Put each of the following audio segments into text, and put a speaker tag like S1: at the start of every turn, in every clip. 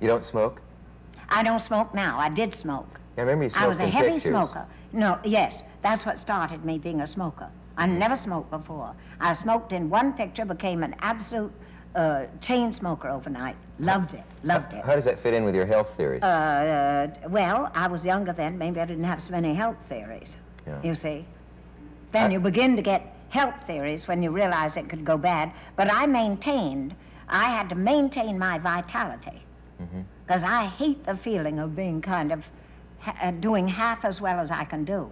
S1: You don't smoke?
S2: I don't smoke now. I did smoke.
S1: I remember you smoked
S2: I was a
S1: in
S2: heavy
S1: pictures.
S2: smoker. No, yes, that's what started me being a smoker. I never smoked before. I smoked in one picture, became an absolute chain smoker overnight. Loved it, loved it.
S1: How does that fit in with your health theories?
S2: Well, I was younger then. Maybe I didn't have so many health theories, you see. Then you begin to get health theories when you realize it could go bad. But I had to maintain my vitality. Because I hate the feeling of being kind of doing half as well as I can do.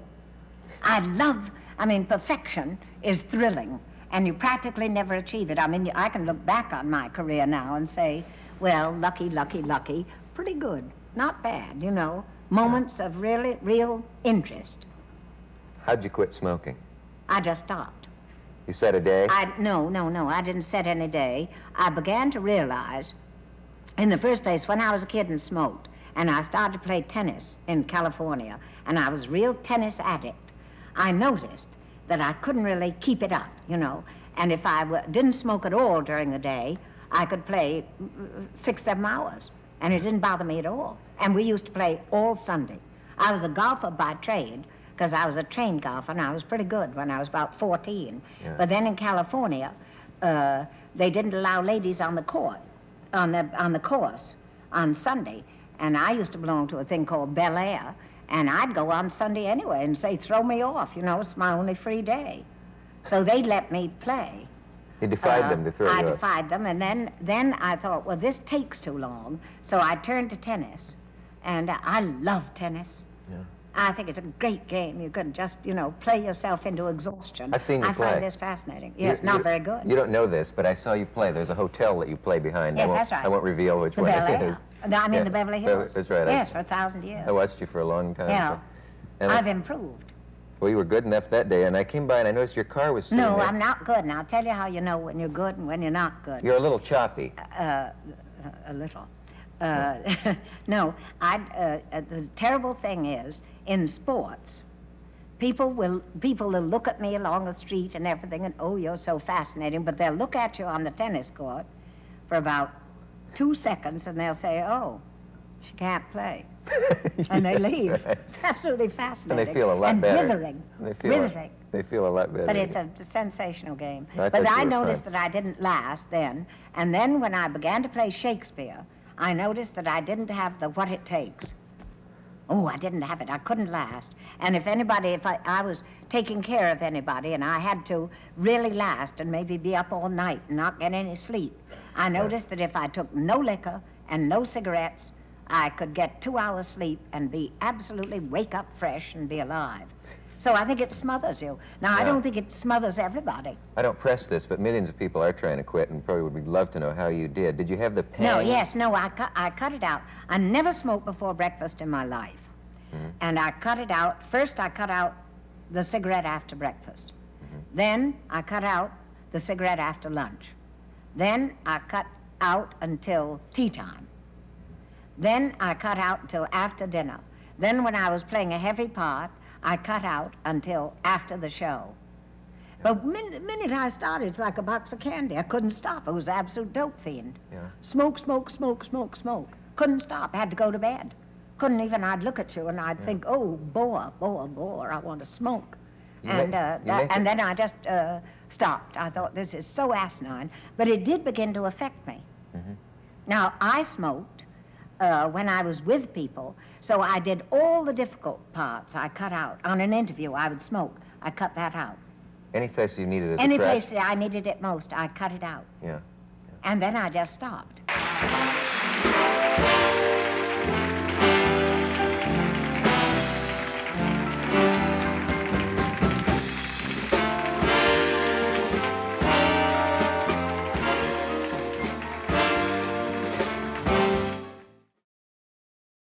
S2: I mean, perfection is thrilling, and you practically never achieve it. I mean, I can look back on my career now and say, well, lucky, lucky, lucky, pretty good, not bad, you know, moments of real interest.
S1: How'd you quit smoking?
S2: I just stopped.
S1: You set a day?
S2: No, I didn't set any day. I began to realize, in the first place, when I was a kid and smoked, and I started to play tennis in California, and I was a real tennis addict, I noticed that I couldn't really keep it up, you know, and if I didn't smoke at all during the day, I could play 6, 7 hours, and it didn't bother me at all. And we used to play all Sunday. I was a golfer by trade, because I was a trained golfer, and I was pretty good when I was about 14.
S1: Yeah.
S2: But then in California, they didn't allow ladies on the court, on the course on Sunday, and I used to belong to a thing called Bel Air, and I'd go on Sunday anyway and say, throw me off, you know, it's my only free day. So they let me play.
S1: You defied them to throw you
S2: I
S1: off.
S2: defied them, and then I thought, well, this takes too long, so I turned to tennis, and I love tennis.
S1: Yeah.
S2: I think it's a great game. You can just, you know, play yourself into exhaustion.
S1: I've seen you play.
S2: I find this fascinating. Yes, not very good.
S1: You don't know this, but I saw you play. There's a hotel that you play behind.
S2: Yes, that's right.
S1: I won't reveal which
S2: The
S1: one
S2: Bel
S1: it is.
S2: Air. I mean, the Beverly Hills.
S1: That's right.
S2: Yes, for 1,000 years.
S1: I watched you for a long time.
S2: Yeah.
S1: And
S2: I've improved.
S1: Well, you were good enough that day, and I came by and I noticed your car was sitting
S2: No,
S1: there.
S2: I'm not good, and I'll tell you how you know when you're good and when you're not good.
S1: You're a little choppy.
S2: A little. No, the terrible thing is, in sports, people will look at me along the street and everything, and oh, you're so fascinating, but they'll look at you on the tennis court for about 2 seconds, and they'll say, oh, she can't play. And they leave.
S1: Right.
S2: It's absolutely fascinating.
S1: And they feel a lot better.
S2: Withering.
S1: They feel a lot better.
S2: But it's a sensational game.
S1: I
S2: But
S1: thought
S2: I
S1: you were
S2: noticed
S1: fun.
S2: that I didn't last then. And then when I began to play Shakespeare, I noticed that I didn't have the what it takes. Oh, I didn't have it. I couldn't last. And if I was taking care of anybody and I had to really last and maybe be up all night and not get any sleep, I noticed that if I took no liquor and no cigarettes, I could get 2 hours sleep and be absolutely wake up fresh and be alive. So I think it smothers you. Now, I don't think it smothers everybody.
S1: I don't press this, but millions of people are trying to quit and probably would love to know how you did. Did you have the pangs?
S2: I cut it out. I never smoked before breakfast in my life. And I cut it out. First, I cut out the cigarette after breakfast. Then I cut out the cigarette after lunch. Then I cut out until tea time. Then I cut out until after dinner. Then when I was playing a heavy part, I cut out until after the show. But the minute I started, it's like a box of candy. I couldn't stop. I was an absolute dope fiend.
S1: Yeah.
S2: Smoke, smoke, smoke, smoke, smoke. Couldn't stop. I had to go to bed. Couldn't even, I'd look at you and I'd think, oh, bore, I want to smoke. And then I just stopped. I thought, this is so asinine. But it did begin to affect me. Now, I smoked when I was with people, so I did all the difficult parts I cut out. On an interview, I would smoke. I cut that out.
S1: Any place you needed as
S2: Any
S1: a
S2: place that I needed it most, I cut it out.
S1: Yeah.
S2: And then I just stopped.